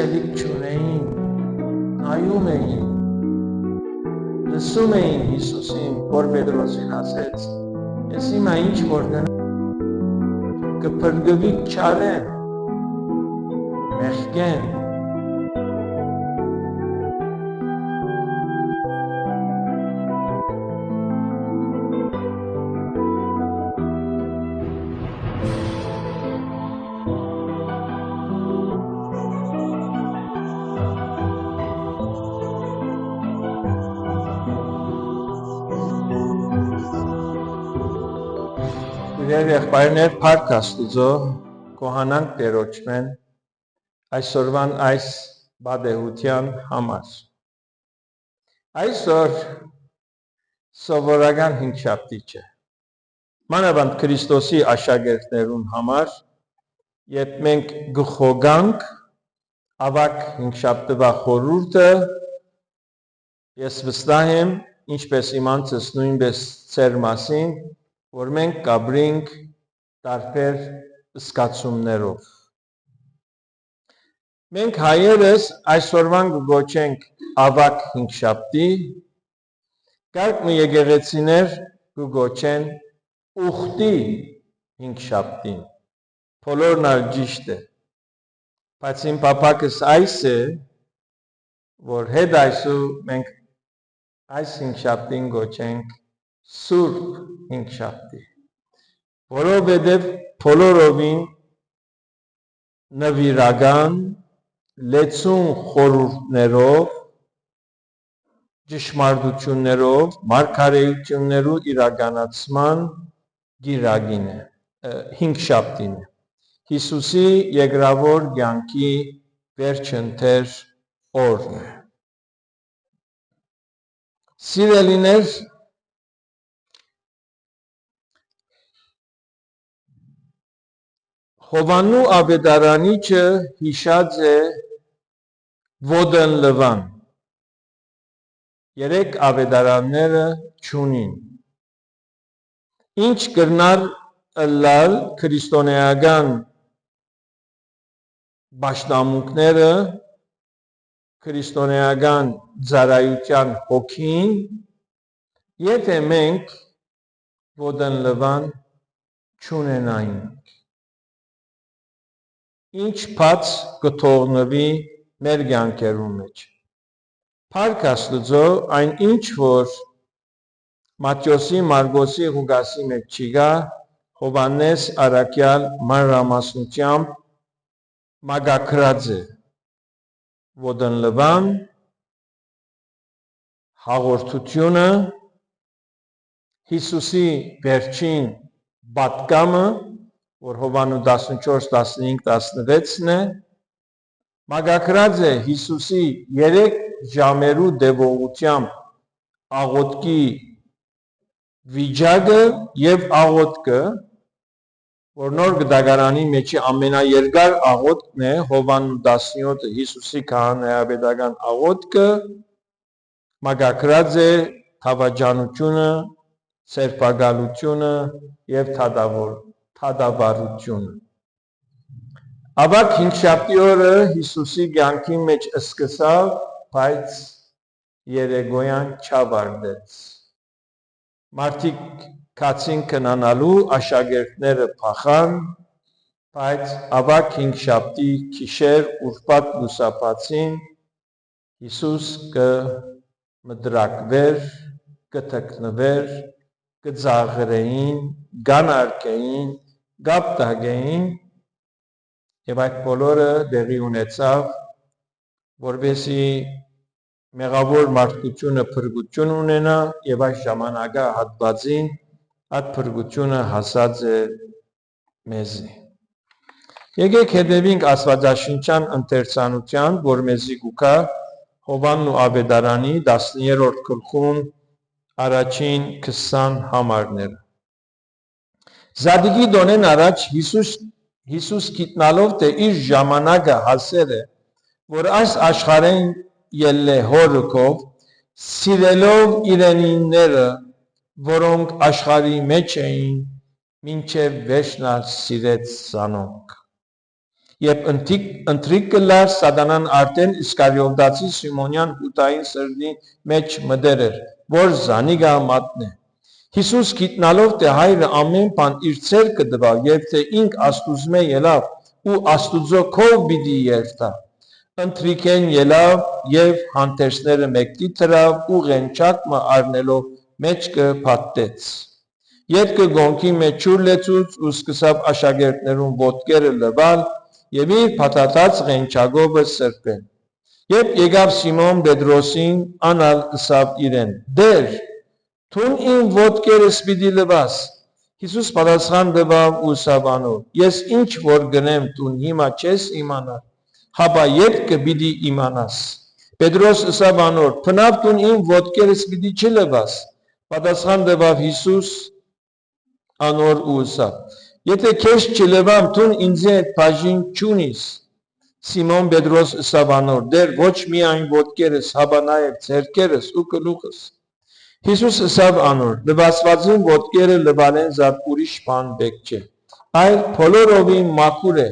ասելիք չունեին, նայում էին, լսում էին Հիսուսին, որ Պետրոսին ասեց, ես հիմա ինչ որ կփրկվի չարեն, մեղքեն, Եղբայրներ, Փառք Աստուծո, կոհանանք Տերոջմեն այսօրվան այս բադեհության համար։ Այսօր սովորական հինգշաբթի չէ։ Մանավանդ Քրիստոսի աշակերտներուն համար, երբ մենք գխոգանք ավակ հինգշաբթվա խորհուրդը, ես վստահ եմ, ինչպես իմանցս նույնպես ծեր մասին, որ մենք կաբրինք տարբեր զգացումներով։ Մենք հայերս այսօրվան կգոչենք ավակ հինգշաբթի, կարգ ու եկեղեցիներ կգոչեն ուխտի հինգշաբթին, բոլորն ալ ճիշտ է, բայց իմ պապակս այս է, որ հետ այսու մենք այս հինգշաբթին գոչենք Սուրբ հինգշաբթի, որովհետև բոլորովին նվիրական, լեցուն խորհուրդներով, ճշմարտություններով, մարգարեություններու իրականացման գիրագին է, հինգշաբթին է, Հիսուսի երկրավոր կյանքի վերջընթեր օրն է։ Սիրելիներ, Հովանու ավետարանիչը հիշած է Ոդն Լվան, երեք ավետարանները չունին, ինչ կրնար ըլլալ քրիստոնեական պաշտամունքները, քրիստոնեական ծառայության հոգին, եթե մենք Ոդն Լվան չունենայինք, ինչ բաց կթողնվի մեր կյանքերուն մեջ։ Փառք Աստուծո, այն ինչ որ Մատթեոսի, Մարգոսի, Ղուկասի մեջ չկա, Հովհաննես առաքյալ մանրամասնությամբ մագագրած է Ոդն Լվան հաղորդությունը, Հիսուսի վերջին պատգամը, որ Հովանու 14:15-16-ն է, մագագրած է Հիսուսի 3 ժամերու դեպողությամբ աղոթքի վիճակը եւ աղոթքը, որ նոր գդագարանի մեջ ամենաերկար աղոթքն է, Հովանու 17 Հիսուսի քահանայապետական աղոթքը, մագագրած է թավաջանությունը, սերբակալությունը եւ թադավարությունը։ Ավակ հինգշաբթի օրը Հիսուսի կյանքի մեջ սկսավ, բայց երեկոյան չավարտեց։ Մարդիկ կացին քնանալու, աշակերտները փախան, բայց ավակ հինգշաբթի գիշեր ուրբաթ լուսաբացին, Հիսուս կմտրակվեր, կթքնվեր, կձաղրեին, կանարկեին, կապտագեին, եւ այդ բոլորը դեղի ունեցավ, որպեսզի մեղավոր մարդկությունը փրկություն ունենա եւ այս ժամանակահատվածին այդ փրկությունը հասած է մեզի։ Եկեք հետևենք Աստվածաշնչյան ընթերցանության, որ մեզի կուքա Հովաննու ավետարանի 10-րդ գլխում առաջին 20 համարները։ Զադիգի դոնեն առաջ Հիսուս գիտնալով, թե իր ժամանակը հասել է, որ այս աշխարհին ելլե հորքով, սիրելով իրենինները, որոնք աշխարհի մեջ էին, մինչև վերջնալ սիրեց զանոնք։ Եվ ընթրիք կլար սատանան արդեն Իսկարիովտացի Սիմոնյան հուտային սրտի մեջ մտեր էր, որ զանիգա մատնե։ Հիսուս գիտնալով թե հայրը ամեն բան իր ցերկը տվավ եւ թե ինք Աստուծմե ելավ ու Աստուծո քով պիտի երթա։ Ընթրիքեն ելավ եւ հանդերձները մեկտի դրավ ու ղենչակը առնելով մեջքը փաթեց։ Ետքը գոնքի մեջ ջուր լեցուց ու սկսավ աշակերտներուն ոտքերը լվալ եւ իր փաթաթած ղենչակովը սրբել։ Երբ եկավ Սիմոն Պետրոսին, անալ ըսավ իրեն. «Դեր, թուն իմ ոտքերս պիտի լվաս»։ Հիսուս պատասխան տվավ ու ըսավ անոր. «Ես ինչ որ գնեմ տուն հիմա չես իմանալ, հապա ետքը պիտի իմանաս»։ Պետրոս ըսավ անոր. «Բնավ տուն իմ ոտքերս պիտի չլվաս»։ Պատասխան տվավ Հիսուս անոր ու ըսավ. «Եթե քեզ չլվամ, տուն ինձի հետ բաժին չունիս»։ Սիմոն Պետրոս ըսավ անոր. «Դեր, ոչ միայն ոտքերս, հապա նաև ձեռքերս ու գլուխս»։ Հիսուս ըսավ անոր. «Լվացվածին ոտքերը լվալեն զատ ուրիշ բան պետք չէ, այլ բոլորովին մաքուր է,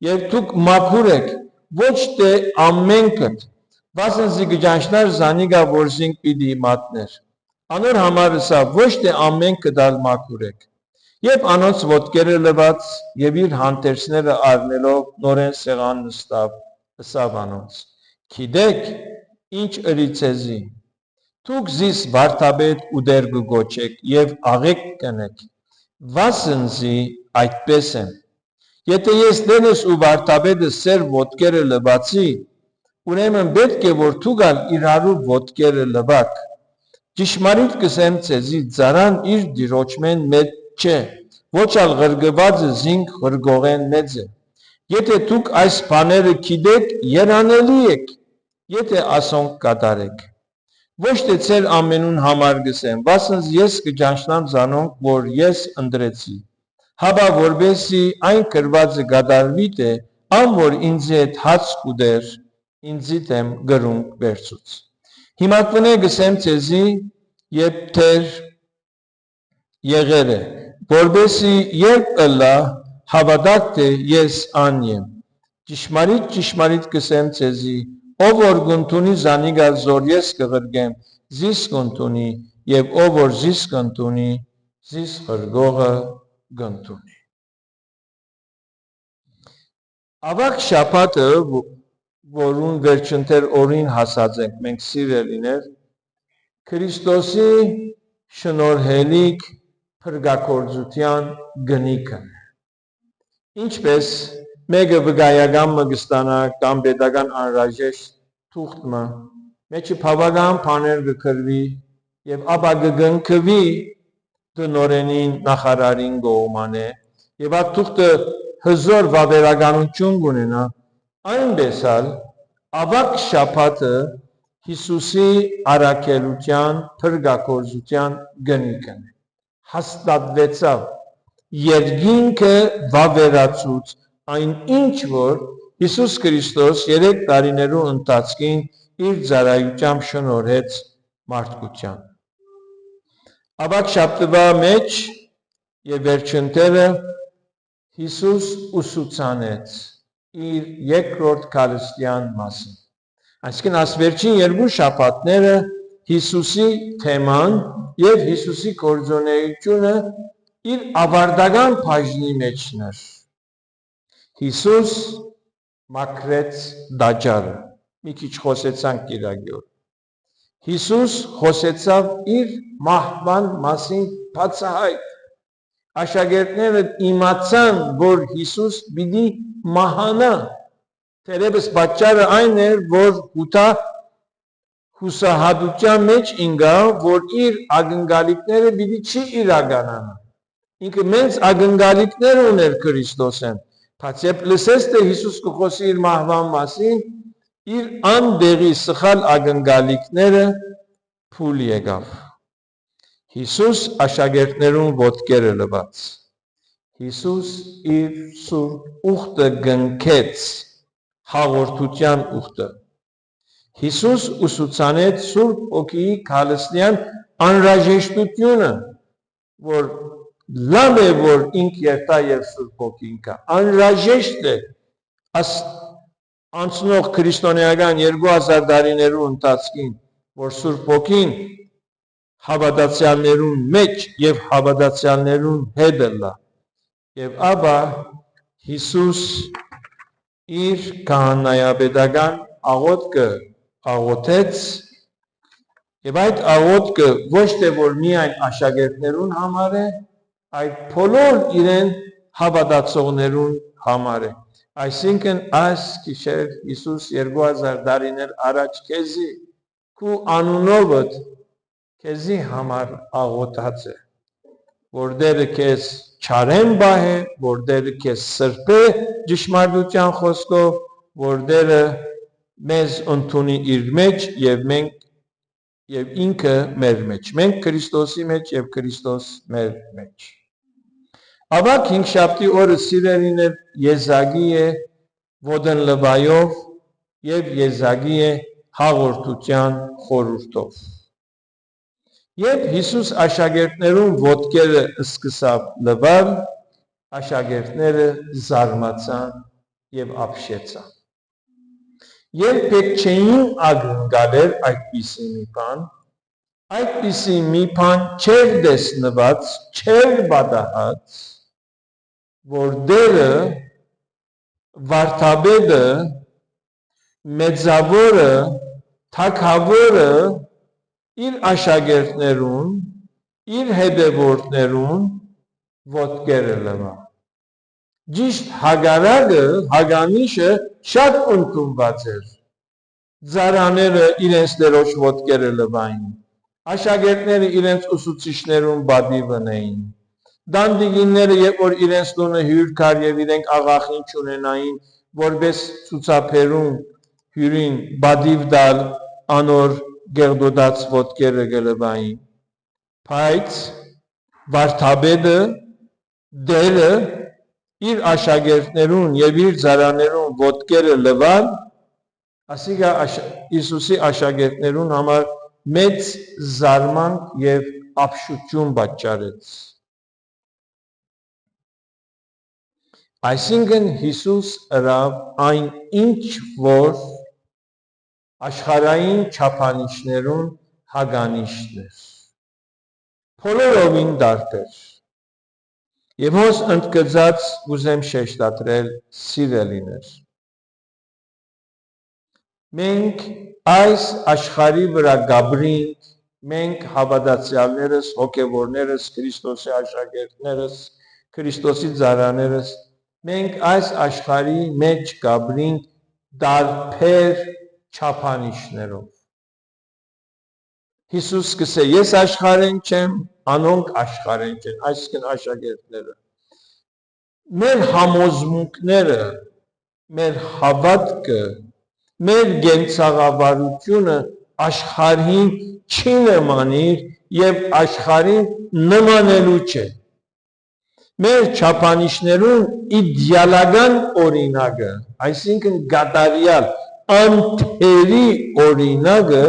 եւ դուք մաքուր եք, ոչ թե ամենքդ, վասնզի կճանչնար զանիգա որ զինք պիտի մատներ»։ Անոր համար ըսավ. «Ոչ թե ամենքդ ալ մաքուր եք»։ Երբ անոնց ոտքերը լված եւ իր հանդերձները առնելով նորեն սեղան նստավ, ըսավ անոնց. «Գիտեք ինչ ըրի ցեզի, դուք զիս վարդապետ ու դեր կգոչեք եւ աղեկ կնեք, վասնզի այդպես եմ։ Եթե ես դերս ու վարդապետս սեր ոտքերը լվացի, ուրեմն պետք է որ դուք ալ իրարու ոտքերը լվաք։ Ճշմարիտ կսեմ ցեզի, ծառան իր դիրոջմեն մեծ չէ, ոչ ալ ղրգվածը զինք ղրգողեն մեծ է։ Եթե դուք այս բաները գիտեք, երանելի եք, եթե ասոնք կատարեք։ Ոչ թե ձեր ամենուն համար գսեմ, վասնզ ես կճանչնամ զանոնք, որ ես ընտրեցի, հապա որբեսի այն գրվածը կատարվի թե ան որ ինձի հետ հաց կուտեր, ինձի դեմ գրունկ վերցուց։ Հիմա կվնե գսեմ ցեզի եւ թեր եղերը, որբեսի երբ ըլլա հավատաք թե ես ան եմ։ Ճշմարիտ կսեմ ցեզի, ով որ գունտունի զանիգա զոր ես կղրգեմ, զիս գունտունի, եւ ով որ զիս գունտունի, զիս ղրգողը գունտունի։ Ավակ շաբաթը, որուն վերջընթեր օրին հասած ենք մենք սիրելիներ, Քրիստոսի շնորհելիք փրկագործության գնիքն է։ Ինչպես մեկը վկայական մգստանա կամ պետական անհրաժեշտ թուղթը, մեջը բավական բաներ կգրվի եւ ապա կգնքվի տնօրենին նախարարին կողմանե եւ այդ թուղթը հզոր վավերականություն կունենա, այնպես ալ ավակ շաբաթը Հիսուսի առաքելության փրկագործության գնիքն է։ Հաստատվեցավ երկինքը վավերացուց այն ինչ որ Հիսուս Քրիստոս 3 տարիներու ընթացքին իր ծառայությամբ շնորհեց մարդկության։ Ավակ շաբթվա մեջ եւ վերջընթերը Հիսուս ուսուցանեց իր երկրորդ քարստյան մասին։ Այսինքն աս վերջին երկու շաբաթները Հիսուսի թեման եւ Հիսուսի գործունեությունը իր ավարտական բաժնի մեջն էր։ Հիսուս մաքրեց դաջարը։ Մի քիչ խոսեցանք իրագի օր։ Հիսուս խոսեցավ իր մահվան մասին բացահայտ։ Աշակերտները իմացան, որ Հիսուս պիտի մահանա։ Թերևս պատճառը այն էր, որ հութա հուսահատության մեջ ինգա, որ իր ակնկալիքները պիտի չի իրականանա։ Ինքը մեծ ակնկալիքներ ուներ Քրիստոսեն, բայց երբ լսեց թե Հիսուս կխոսի իր մահվան մասին, իր անտեղի սխալ ակնկալիքները փուլ եկավ։ Հիսուս աշակերտներուն ոտքերը լվաց։ Հիսուս իր սուրբ ուխտը գնքեց, հաղորդության ուխտը։ Հիսուս ուսուցանեց Սուրբ Օգիի քալստյան անհրաժեշտությունը, որ լավ է որ ինք երթա եւ Սուրբ Օգին կա, անհրաժեշտ է, անցնող քրիստոնեական 2000 տարիներու ընթացքին, որ Սուրբ Ոգին հավատացյալներուն մեջ եւ հավատացյալներուն հետ լա։ Եվ ապա Հիսուս իր քահանայապետական աղոթքը աղոթեց, եւ այդ աղոթքը ոչ թե որ միայն աշակերտներուն համար է, այլ բոլոր իրեն հավատացողներուն համար է։ Այսինքն այս գիշեր Հիսուս 2000 տարիներ առաջ քեզի քու անունովդ քեզի համար աղոթած է, որ Տերը քեզ չարեն բահե, որ Տերը քեզ սրբե ճշմարտության խոսքով, որ Տերը մեզ ընդունի իր մեջ եւ ինքը մեր մեջ։ Մենք Քրիստոսի մեջ եւ Քրիստոս մեր մեջ։ Ավակ հինգշաբթի օրը սիրելիներ եզակի է ոտն լվայով եւ եզակի է հաղորդության խորհուրդով։ Երբ Հիսուս աշակերտներուն ոտքերը սկսավ լվալ, աշակերտները զարմացան եւ ապշեցան։ Երբեք չէին ակնկալել այդպիսի մի բան, այդպիսի մի բան չէր տեսնված, չէր պատահած, որ Տերը վարդապետը, մեծավորը, թագավորը իր աշակերտներուն, իր հետևորդներուն ոտքերը լվա։ Ճիշտ հագանիշը շատ ընդունված էր։ Ծառաները իրենց դերոջ ոտքերը լվային, աշակերտները իրենց ուսուցիչներուն պատիվն էին, դանդիգինները երբ որ իրենց տունը հյուր կար եւ իրենք աղախին չունենային, որպես ցուցափերուն հյուրին պատիվ տալ անոր գեղդոդած ոտքերը գլվային, բայց վարդապետը Տերը իր աշակերտներուն եւ իր ծառաներուն ոտքերը լվալ, ասիկա Հիսուսի աշակերտներուն համար մեծ զարմանք եւ ապշություն պատճառեց։ Այսինքն Հիսուս ըրավ այն ինչ որ աշխարհային չափանիշներուն հագանիշն էր։ Բոլորովին դարբեր։ Եվ հոս ընդգծած ուզեմ շեշտադրել սիրելիներ։ Մենք այս աշխարհի վրա գաբրինք, մենք հավատացյալներս, հոգևորներս, Քրիստոսի աշակերտներս, Քրիստոսի ծառաներս, մենք այս աշխարհի մեջ գաբրինք դարբեր չափանիշներով։ Հիսուս սկսե ես աշխարհեն չեմ, անոնք աշխարհեն չեն, այսինքն աշակերտները։ Մեր համոզմունքները, մեր հավատքը, մեր գենցաղավարությունը աշխարհին չի նմանիր եւ աշխարհին նմանելու չէ։ Մեր չափանիշներուն իդեալական օրինակը, այսինքն գադարյալ անթերի օրինակը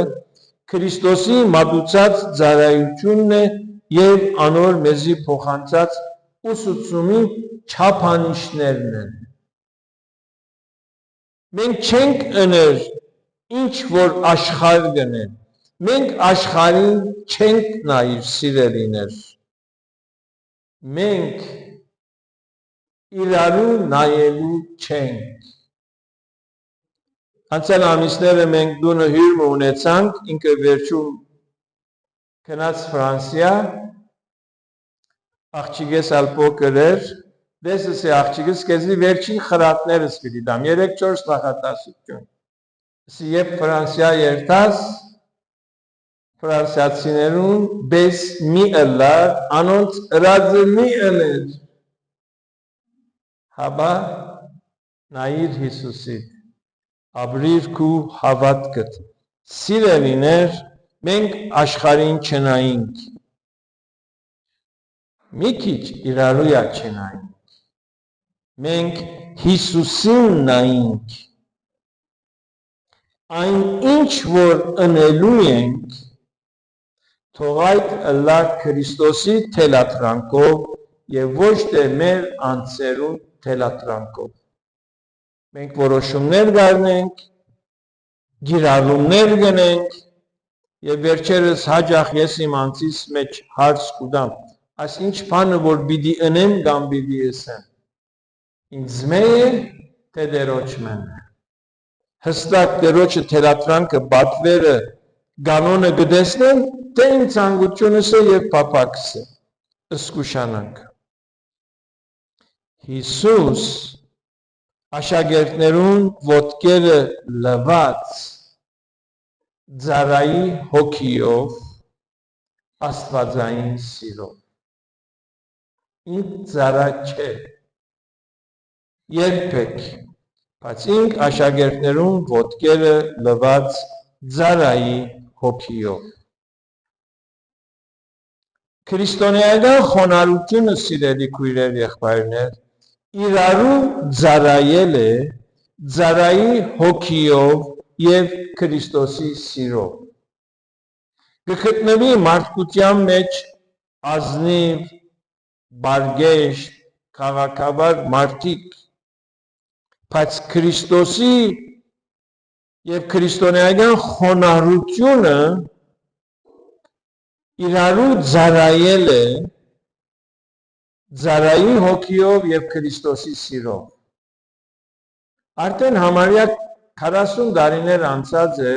Քրիստոսի մատուցած ծառայությունն է եւ անոր մեզի փոխանցած ուսուցումի չափանիշներն են։ Մենք չենք ըներ ինչ որ աշխարհ գնեն, մենք աշխարհին չենք նայիր սիրելիներ, մենք իրարու նայելու չենք։ Անցյալ ամիսները մենք դունը հյուր ունեցանք, ինքը վերջում գնաց Ֆրանսիա, աղջիկես ալ փոքր էր, դեսս է աղջիկս քեզի վերջին խրատներս պիտի դամ, 3-4 նախատասություն։ Երբ Ֆրանսիա երթաս, ֆրանսիացիներուն բես մի ըլլար, անոնց ըրածը մի ըլեր։ Հաբա նայիր Հիսուսիդ, ապրիր քու հավատքդ։ Սիրելիներ, մենք աշխարհին չնայինք, մի քիչ իրարույա չնայինք, մենք Հիսուսին նայինք, այն ինչ որ ընելու ենք, թող այդ ըլլա Քրիստոսի թելատրանքով եւ ոչ թե մեր անձերուն թելատրանքով։ մենք որոշումներ գարնենք, գիրառումներ գնենք եւ վերջերս հաջող ես իմ անձիս մեջ հարց կուտամ, այս ինչ բանը որ պիտի ընեմ կամ պիտի ասեմ, ինձ մե թե դերոջ մեն, հստակ դերոջը թերատրանքը բատվերը գանոնը գտեսնեմ, թե իմ ցանկությունս է եւ փափակս է, ըսկուշանանք։ Հիսուս աշակերտներուն ոտքերը լված ծառայի հոգիով աստվածային սիրով։ Ինք ծառա չէ, երբեք, բայց ինք աշակերտներուն ոտքերը լված ծառայի հոգիով։ Քրիստոնեական խոնարհությունը սիրելի քույրեր եղբայրներ, իրարու ծառայել է ծառայի հոգիով եւ Քրիստոսի սիրով։ Գտնվի մարդկության մեջ ազնիվ, բարգեշտ, քաղաքավար մարդիկ, բայց Քրիստոսի եւ քրիստոնեական խոնարհությունը իրարու ծառայել է ծառայի հոգիով եւ Քրիստոսի սիրով։ Արդեն համարյա 40 տարիներ անցած է,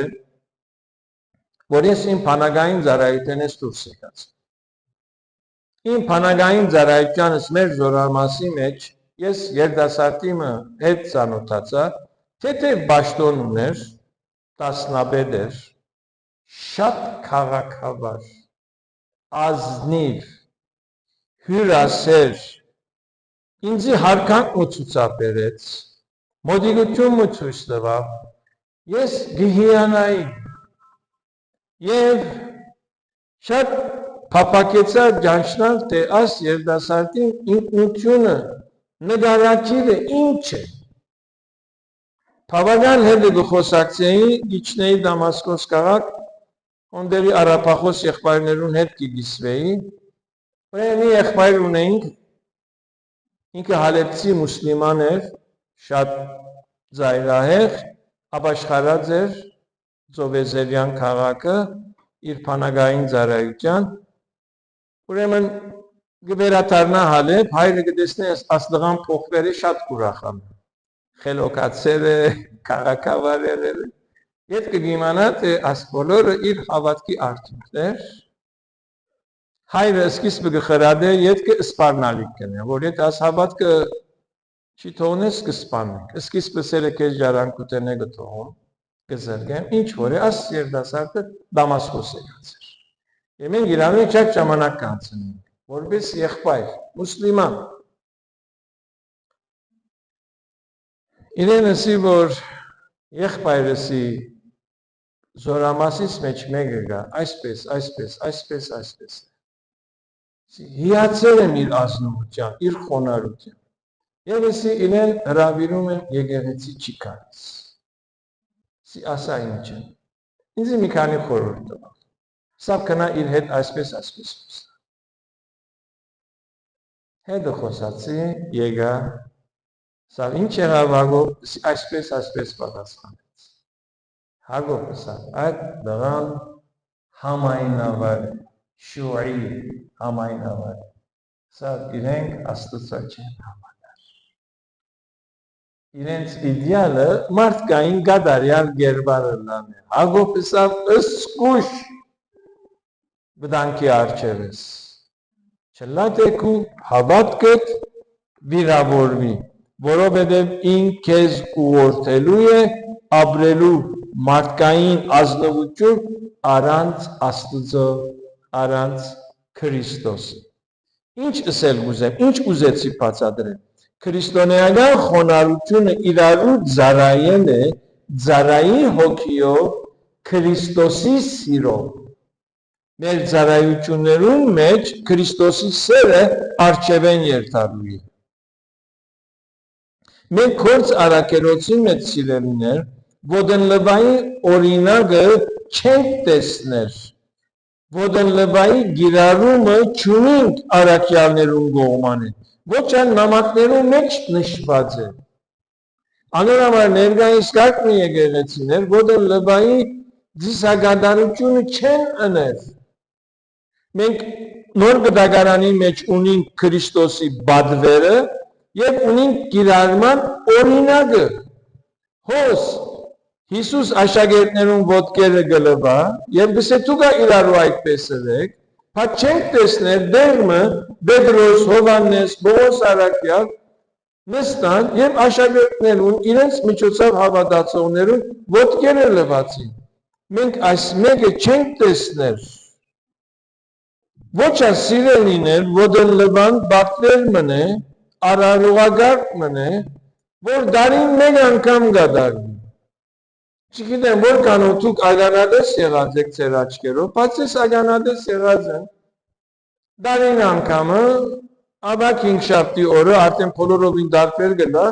որ ես իմ բանակային ծառայությունից դուրս եկած։ Իմ բանակային ծառայությանս մեր զորամասի մեջ ես երիտասարդի հետ ծանոթացա, թե պաշտոն ուներ, տասնապետ էր, շատ քաղաքավար, ազնիվ, հյուրասեր, ինձի հարկանք ու ցուցաբերեց, մոդիկություն ու ցույց տվավ, ես գիհիանայի եւ շատ փափակեցա ճանչնալ, թե այս երիտասարդի ինքնությունը նկարակիրը ինչ է։ Բավական հետ գխոսակցեի, իջնեի Դամասկոս քաղաք, ոնդերի արաբախոս եղբայրներուն հետ կգիսվեի, ուրեմն մի եղբայր ունեինք, ինքը հալեպցի մուսլիման էր, շատ ծայրահեղ, ապաշխարած էր Ծովեզերյան քաղաքը իր բանակային ծառայության, ուրեմն գվերադառնա Հալեբ, հայրը կտեսնի աստղան փոխվեր է շատ կուրախանում, խելոքացել է, քաղաքավարել է, Եվ կգիմանա, թե այս բոլորը իր հավատքի արդյունքներ, հայրը սկիզբը կխրադե ետքը սպարնալիք կնե, որ ետ այս հավատքը չի թողնես կսպանենք, սկիզբը սերը կեզ ժարանքութեն է գթողում, կզրգեմ, ինչ որ է, այս երդասարտը Դամասկոս է կացեր։ Եվ մենք իրանում չակ ժամանակ կանցնենք, որպես եղբայր, մուսլիման։ Իրենսի, որ եղբայրսի զորամասից մեջ մեկը գա, այսպես։ Հիացել եմ իր ազնվության, իր խոնարհության։ Եվ եսի իրեն հրավիրում են եկեղեցի չի գալիս։ Ասա ինչ է։ Ինձ մի քանի խորհուրդ տվավ։ Սա կնա իր հետ այսպես խոսա։ Հետո խոսացի, եկա, սա ինչ եղավ Հակոբ, այսպես պատասխանեց։ Հակոբ ասա, այդ դղան համայնավար է, շուի համայնավար է։ Սա իրենք աստծո չեն համանար։ Իրենց իդեալը մարդկային գադարյալ գերբարն է։ Հակոբ ասա, ըսկուշ վտանգի առջև ես։ Չլատեքու հավատքդ վիրավորվի, որովհետև ինք քեզ ուղղորդելու է ապրելու մարդկային ազնվություն առանց Աստծո, առանց Քրիստոսի։ Ինչ ասել ուզեմ, ինչ ուզեցի բացատրել։ Քրիստոնեական խոնարհությունը իրարու ծառայել է ծառայի հոգիով Քրիստոսի սիրով։ Մեր ծառայություններուն մեջ Քրիստոսի սերը առջևեն երթալու է։ Մենք քորձ արաքերոցի մեջ սիրելիներ, ոդենլվայի օրինակը չենք տեսներ, ոդենլվայի գիրառումը չունենք արաքյալներուն գողման է, ոչ այն նամակներուն մեջ նշված է։ Անորամար ներկայիս կարգ մի եկեղեցիներ, որտեղ լվայի ձիսագադարությունը չեն ըներ։ Մենք նոր գդագարանի մեջ ունենք Քրիստոսի բադվերը եւ ունենք կիրառման օրինակը։ Հոս Հիսուս աշակերտներուն ոտքերը գլվա եւ գսե դուք իրարու այդպես եք, բայց չենք տեսնել դերմը Պետրոս, Հովհաննես, Պողոս Արաքյալ նստան եւ աշակերտներուն իրենց միջոցով հավատացողներուն ոտքերը լվացին։ Մենք այս մեկը չենք տեսնել։ Ոչ ասիրելիներ, որտեղ լվան բապտեր մնե, արարողագարկ մնե, որ դարին մեկ անգամ գադարվի։ Չգիտեմ, որքանով դուք ագանադես եղած եք ձեր աչքերով, բայց ես ագանադես եղած եմ։ Դարին անգամը, ավակ հինգշաբթի օրը արդեն բոլորովին դարբեր գնա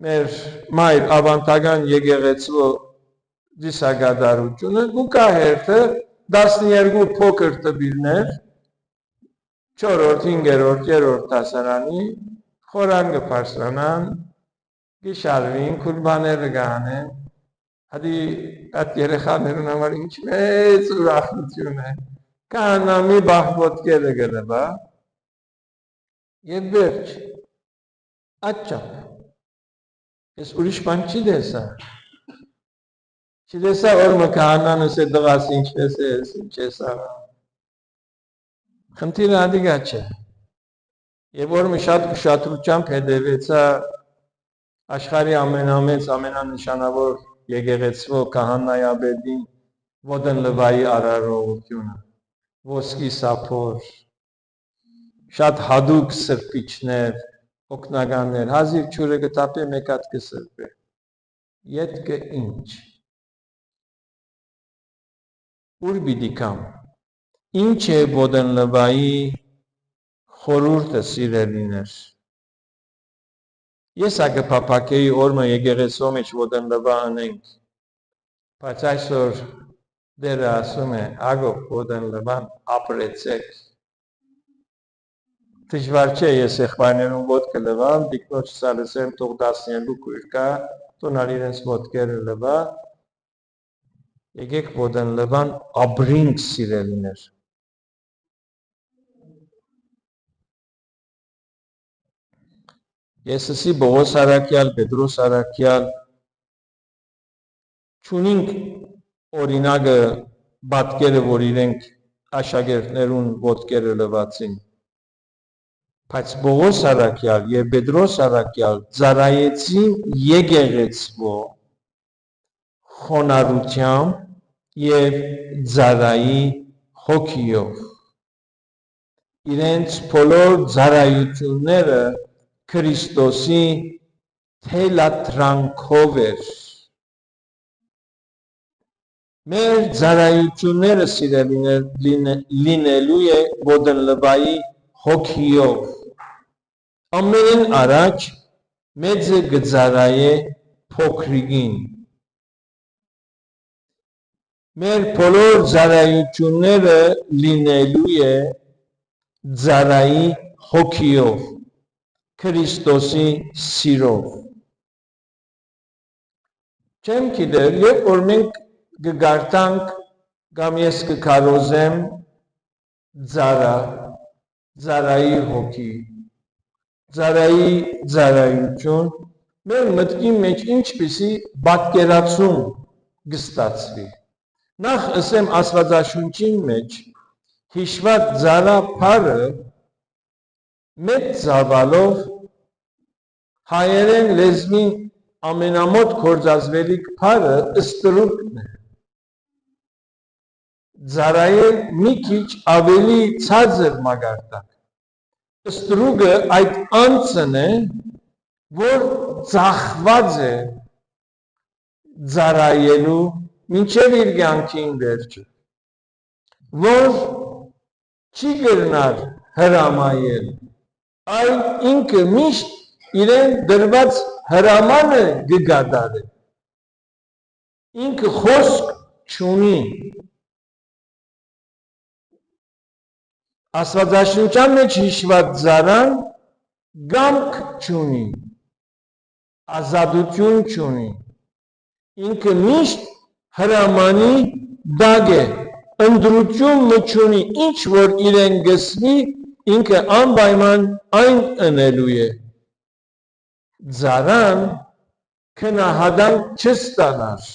մեր մայր ավանդական եկեղեցու դիսագադարությունը ու կա հերթը 12 փոքր տբիրներ 4-րդ, 5-րդ, 3-րդ դասարանի խորան կփարսրանան գիշարվին քուրբաները գանեն հադի այդ երեխաներուն համար ինչ մեծ ուրախություն է կանամի բախվոտքերը գնվա եւ վերջ աչապ ես ուրիշ բան չի դեսա Չդեսա որ մկահանան ուս է դղաս ինչպես ես, ինչ ես աղա։ Խնդիրը ադիգա չէ։ Եվ որ մի շատ ուշադրությամբ հետևեցա աշխարհի ամենամեծ, ամենանշանավոր եկեղեցու քահանայաբեդին Ոդեն լվայի արարողությունը, ոսկի սափոր, շատ հադուկ սրբիչներ, օգնականներ, հազիվ չուրը գտապե մեկ հատ կսրբե։ Ետքը ինչ։ Ուր պիտի կամ, ինչ է Ոդեն լվայի խորհուրդը սիրելիներ։ Ես ագը պապակեի օրմը եկեղեցու մեջ Ոդեն լվա անենք, բայց այսօր դերը ասում է, ագով Ոդեն լվան ապրեցեք։ Դժվար չէ ես եղբայրներուն ոտքը լվամ, դիկնոջ սալսեմ թող 12 կույր կա, տոնալ իրենց ոտքերը լվա, Եկեք Ոդեն լվան ապրինք սիրելիներ։ Ես ասի Պողոս Արաքյալ, Պետրոս Արաքյալ չունենք օրինակը բատկերը, որ իրենք աշակերտներուն ոտքերը լվացին։ Բայց Պողոս Արաքյալ եւ Պետրոս Արաքյալ ծառայեցին եկեղեցու խոնարհությամբ եւ ծառայի հոգիով։ Իրենց բոլոր ծառայությունները Քրիստոսի թելադրանքով էր։ Մեր ծառայությունները սիրելիներ լինելու է Ոդեն լվայի հոգիով։ Ամեն առաջ մեծը գծարայե փոքրիկին։ Մեր բոլոր ծառայությունները լինելու է ծառայի հոգիով, Քրիստոսի սիրով։ Չեմ գիտեր, երբ որ մենք կգարտանք կամ ես կքարոզեմ ծառայի հոգի, ծառայի ծառայություն, մեր մտքի մեջ ինչպիսի պատկերացում կստացվի։ Նախ ասեմ Աստվածաշունչի մեջ հիշված ծառա բառը մեծ ծավալով հայերեն լեզվի ամենամոտ գործածվելիք բառը ստրուկն է։ Ծառայել մի քիչ ավելի ցածր մագարտակ։ Ստրուկը այդ անձն է, որ ծախված է ծառայելու մինչև իր կյանքին վերջը, որ չի գնար հրամայել, այլ ինքը միշտ իրեն դրված հրամանը կգադարի։ Ինքը խոսք չունի։ Աստվածաշնչյան մեջ հիշված ծառան գամք չունի։ ազատություն չունի, ինքը միշտ հրամանի դագ է, ընդրություն մչունի, ինչ որ իրեն գսվի, ինքը անպայման այն ընելու է։ Ձարան քնահատանք չստանար։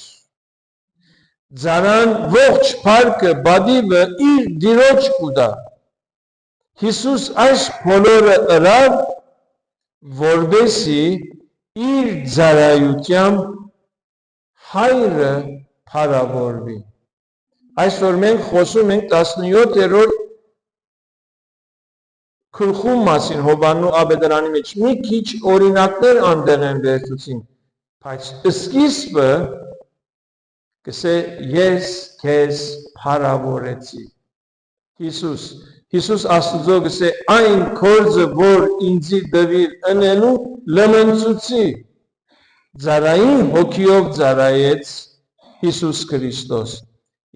Ձարան ողջ փառքը բադիվը իր դիրոջ կուտա։ Հիսուս այս բոլորը ըրավ, որբեսի իր ձարայությամբ հայրը փառավորվի։ Այսօր մենք խոսում ենք 17-րդ գլխու մասին Հովհաննու ավետարանի մեջ մի քիչ օրինակներ անտեղ են վերցուցին, բայց սկիզբը կսե ես քեզ փառավորեցի։ Հիսուս Աստծո կսե այն գործը, որ ինձի դվիր ընելու լմնցուցի, ձարային հոգիով ձարայեց Հիսուս Քրիստոս։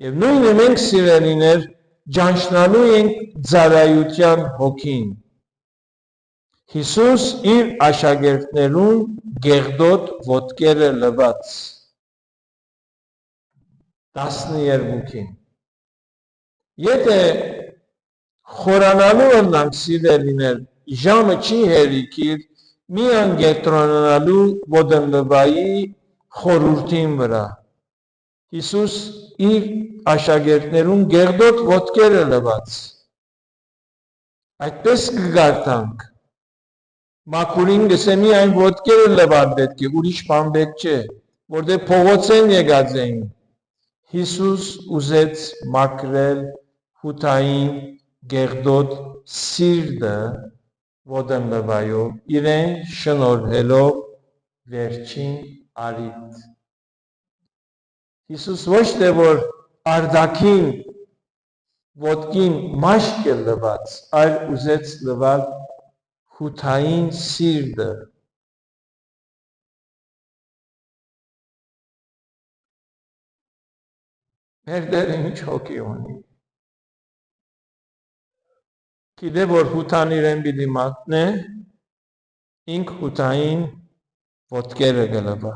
Եվ նույնը մենք սիրելիներ ճանչնալու ենք ձարայության հոգին։ Հիսուս իր աշակերտներուն գեղդոտ ոտքերը լված 12-ին։ Եթե խորանալու ընանք սիրելիներ ժամը չի հերիքիր միան գետրոնանալու ոդնլվայի խորուրդին վրա։ Հիսուս իր աշակերտներուն գեղդոտ ոտքերը լված։ Այդպես կգարտանք։ Մաքուրին գսե միայն ոտքերը լվան պետք է, ուրիշ բան պետք չէ, որտեղ փողոցեն եկած էին։ Հիսուս ուզեց մաքրել հութային գեղդոտ սիրտը ոդնլվայով, իրեն շնորհելով վերջին արիտ։ Հիսուս ոչ թե որ արդակին ոտքին մաշկ է լված, այլ ուզեց լվալ հութային սիրտը։ Մեր դերը ինչ հոգի ունի։ Գիտե որ հութան իրեն պիտի մատնե, ինք հութային ոտքերը գլվա։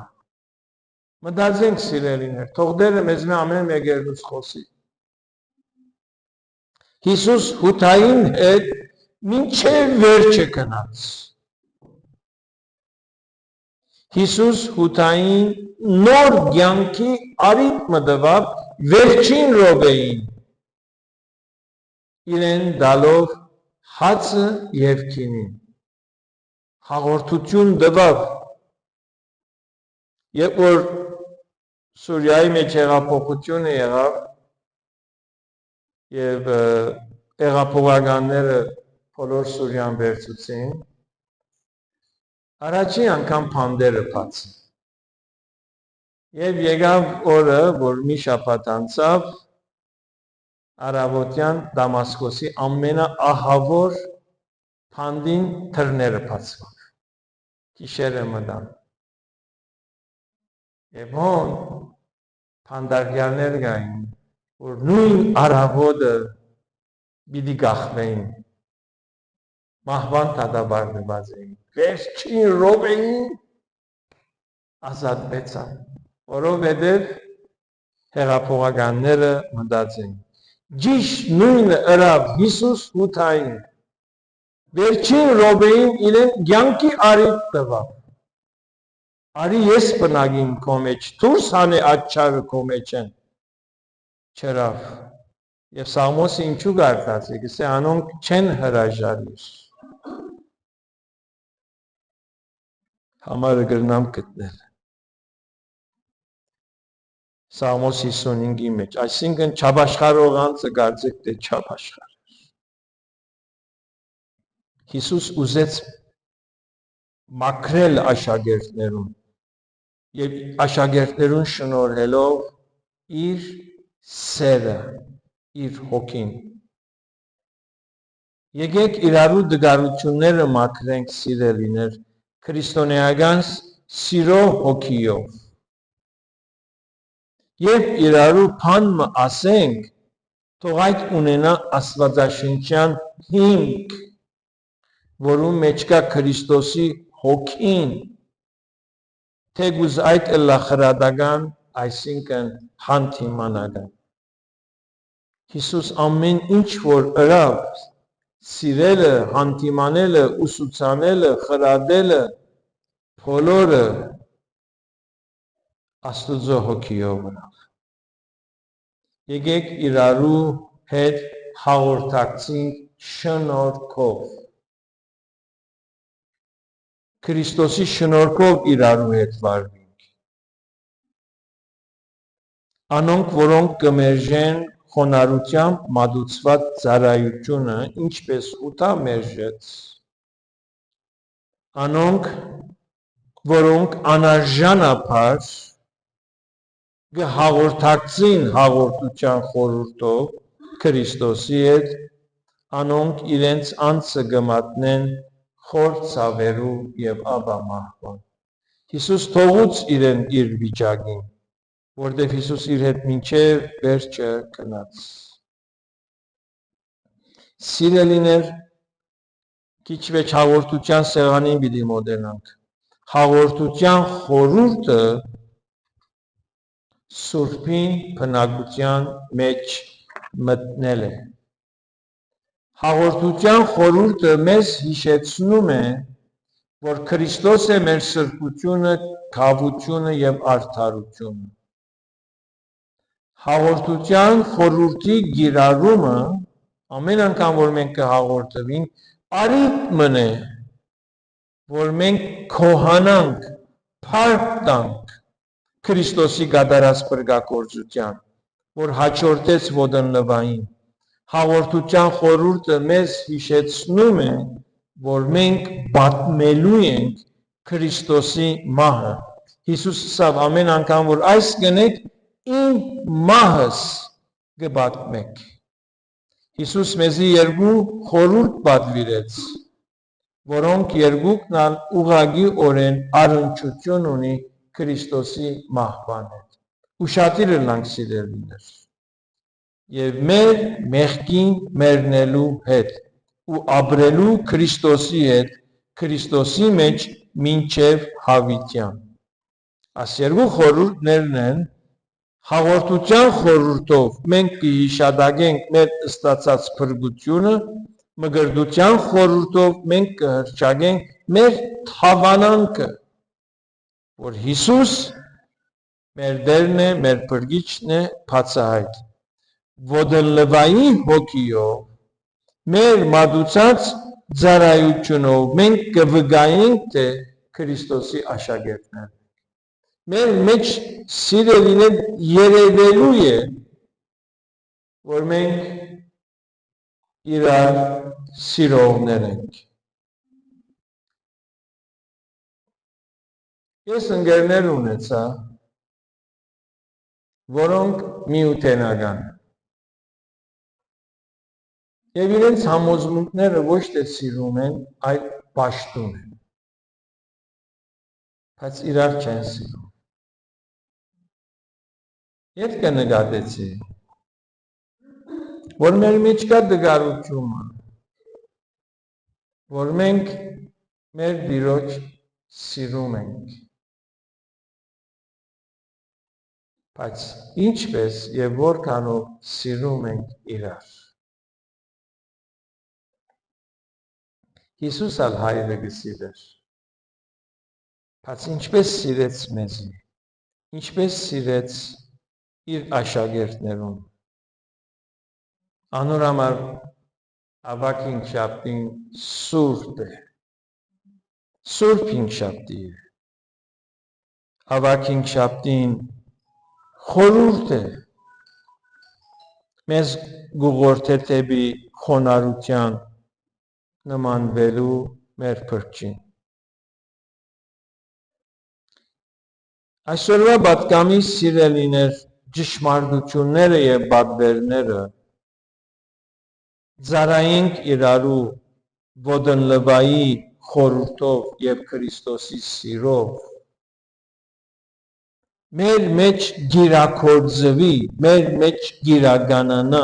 Մտածենք սիրելիներ, թող դերը մեզ մե ամեն մեկերնուց խոսի։ Հիսուս հութային հետ մինչև վերջը գնաց։ Հիսուս հութային նոր կյանքի արիտ մտավ վերջին րոպեին, իրեն դալով հացը և քինին, հաղորդություն տվավ, երբ որ Սուրիայի մեջ հեղափոխությունը եղավ և հեղափոխականները բոլոր Սուրիան վերցուցին, առաջին անգամ բանտերը բացին։ Եվ եկավ օրը, որ մի շաբաթ անցավ, առավոտյան Դամասկոսի ամենաահավոր բանտին դռները բացվան, գիշերը մտան։ Եվ հոն բանտարկյալներ կային, որ նույն առավոտը պիտի գախվեին, մահվան դատապարտված էին, վերջին րոպեին ազատվեցան, որովհետև հեղափոխականները մտածեն։ Ճիշտ նույնը ըրավ Հիսուս հութային, վերջին րոպեին իրեն կյանքի արիտ տվավ։ Արի ես բնակին քո մեջ, դուրս հանե աչքերը քո մեջ են։ Չրավ։ Եվ Սաղմոսը ինչու գարտած է, գսե անոնք չեն հրաժարիր։ Համարը գրնամ գտնել։ Սաղմոս 55-ի մեջ, այսինքն չապաշխարող անձը կարծեք թե չապաշխար։ Հիսուս ուզեց մաքրել աշակերտներուն և աշակերտներուն շնորհելով իր սերը, իր հոգին։ Եկեք իրարու դգարությունները մաքրենք սիրելիներ, քրիստոնեական սիրո հոգիով։ Երբ իրարու բան ասենք, թող այդ ունենա աստվածաշնչյան հիմք, որում մեջ կա Քրիստոսի հոգին, թեգուզ այդ էլա խրադական, այսինքն հանդիմանական։ Հիսուս ամեն ինչ որ ըրավ, սիրելը, հանդիմանելը, ուսուցանելը, խրադելը, բոլորը Աստուծո հոգիով ըրավ։ Եկեք իրարու հետ հաղորդակցենք շնորհքով։ Քրիստոսի շնորհքով իրարու հետ վարվենք։ Անոնք, որոնք կմերժեն խոնարհությամբ մատուցված ծառայությունը, ինչպես ուտա մերժեց։ Անոնք, որոնք անարժանաբար կհաղորդակցին հաղորդության խորհուրդով Քրիստոսի հետ, անոնք իրենց անձը կմատնեն խոր ցավերու եւ ապա մահվան։ Հիսուս թողուց իրեն իր վիճակին, որտեղ Հիսուս իր հետ մինչև վերջը գնաց։ Սիրելիներ, քիչ վեճ հաղորդության սեղանին պիտի մոտենանք։ Հաղորդության խորհուրդը Սուրբին բնակության մեջ մտնել է։ Հաղորդության խորհուրդը մեզ հիշեցնում է, որ Քրիստոս է մեր սրբությունը, գավությունը եւ արդարությունը։ Հաղորդության խորհրդի գիրառումը ամեն անգամ որ մենք կհաղորդվենք, արիտ մնե, որ մենք քոհանանք, փառք տանք Քրիստոսի գադարած բրգակորձության, որ հաջորդեց ոդնլվային։ Հաղորդության խորհուրդը մեզ հիշեցնում է, որ մենք պատմելու ենք Քրիստոսի մահը։ Հիսուս ասավ ամեն անգամ որ այս կնեք իմ մահս կպատմեք։ Հիսուս մեզի երկու խորհուրդ պատվիրեց, որոնք երկուքն ալ ուղղակի օրեն առնչություն ունի Քրիստոսի մահվան հետ։ Ուշադիր ըլլանք սիրելիներ։ Եվ մեր մեղքին մեռնելու հետ ու ապրելու Քրիստոսի հետ, Քրիստոսի մեջ մինչև հավիտյան։ Այս երկու խորհուրդներն են հաղորդության խորհուրդով մենք կհիշադակենք մեր ստացած փրկությունը, մգրդության խորհուրդով մենք կհրճագենք մեր թավանանքը, որ Հիսուս մեր Տերն է, մեր Փրկիչն է, բացահայտ։ Ոդնլվայի հոգիով մեր մատուցած ծառայությունով մենք կվկայենք, թե Քրիստոսի աշակերտներ ենք։ Մեր մեջ սիրելիներ երևելու է, որ մենք իրար սիրողներ ենք։ Ես ընկերներ ունեցա, որոնք միութենական եւ իրենց համոզմունքները ոչ թե սիրում են, այլ պաշտում են, բայց իրար չեն սիրում։ Եվ կնկատեցի, որ մեր մեջ կա դգարությունը, որ մենք մեր Տիրոջ սիրում ենք, բայց ինչպես եւ որքանով սիրում ենք իրար։ Հիսուս ալ հայրը կսիրեր, բայց ինչպես սիրեց մեզի, ինչպես սիրեց իր աշակերտներուն։ Անոր համար ավակ հինգշաբթին սուրբ է, սուրբ հինգշաբթի է, ավակ հինգշաբթին խորհուրդ է, մեզ գուղորթե թեպի խոնարհության նմանվելու մեր Փրկչին։ Այսօրվա պատկամի սիրելիներ ճշմարտությունները եւ պատվերները ծառայենք իրարու ոդնլվայի խորհուրդով եւ Քրիստոսի սիրով մեր մեջ գիրակորձվի, մեր մեջ գիրականանա,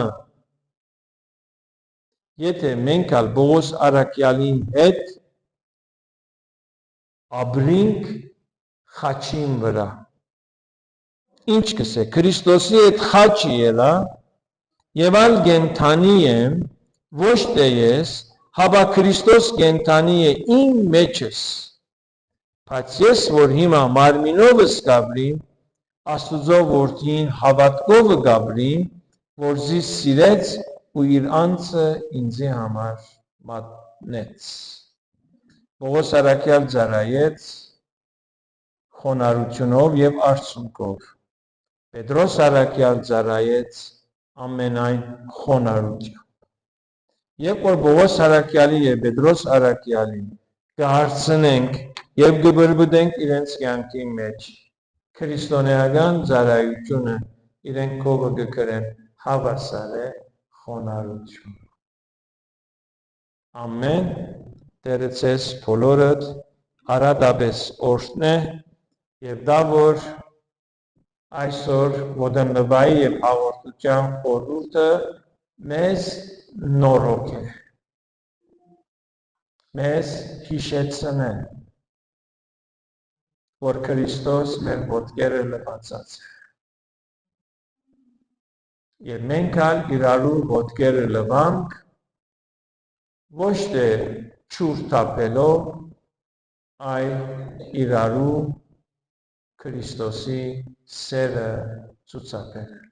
եթե մենք ալ Պողոս առաքյալին հետ ապրենք խաչին վրա։ Ինչ կսե, Քրիստոսի հետ խաչի ելա, եւ ալ գենթանի եմ, ոչ թե ես, հաբա Քրիստոս գենթանի է իմ մեջս, բայց ես, որ հիմա մարմինովս գաբրիմ, Աստուծո որդին հավատքով գաբրիմ, որ զիս սիրեց ու իր անձը ինձի համար մատնեց։ Պողոս առաքյալ ծառայեց խոնարհությունով եւ արցունքով։ Պետրոս առաքյալ ծառայեց ամենայն խոնարհությամբ։ Երբ որ Պողոս առաքյալի եւ Պետրոս առաքյալին կհարցնենք եւ կբրբդենք իրենց կյանքի մեջ քրիստոնեական ծառայությունը իրենք կողը կգրեն հավասար է խոնարհություն։ Ամեն Տերը ցես բոլորդ հարատապես օրհնե եւ դա որ այսօր ոդնվայի եւ հաղորդության խորհուրդը մեզ նորոգ է, մեզ հիշեցնե, որ Քրիստոս մեր ոտքերը լվացած է եւ մենք ալ իրարու ոտքերը լվանք ոչ թե չուր թափելով, այլ իրարու Քրիստոսի սերը ցուցաբերելով։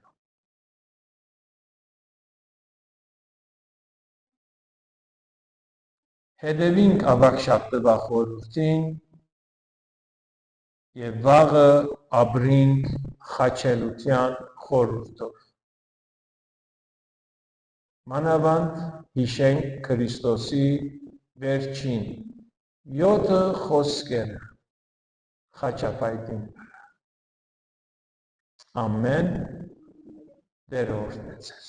Հետևենք ավակ շաբթվա խորհրդին եւ վաղը ապրենք խաչելության խորհուրդով։ Մանավանդ հիշենք Քրիստոսի վերջին 7 խոսքերը խաչապայտին վրա։ Ամեն Տեր օրհնեցես։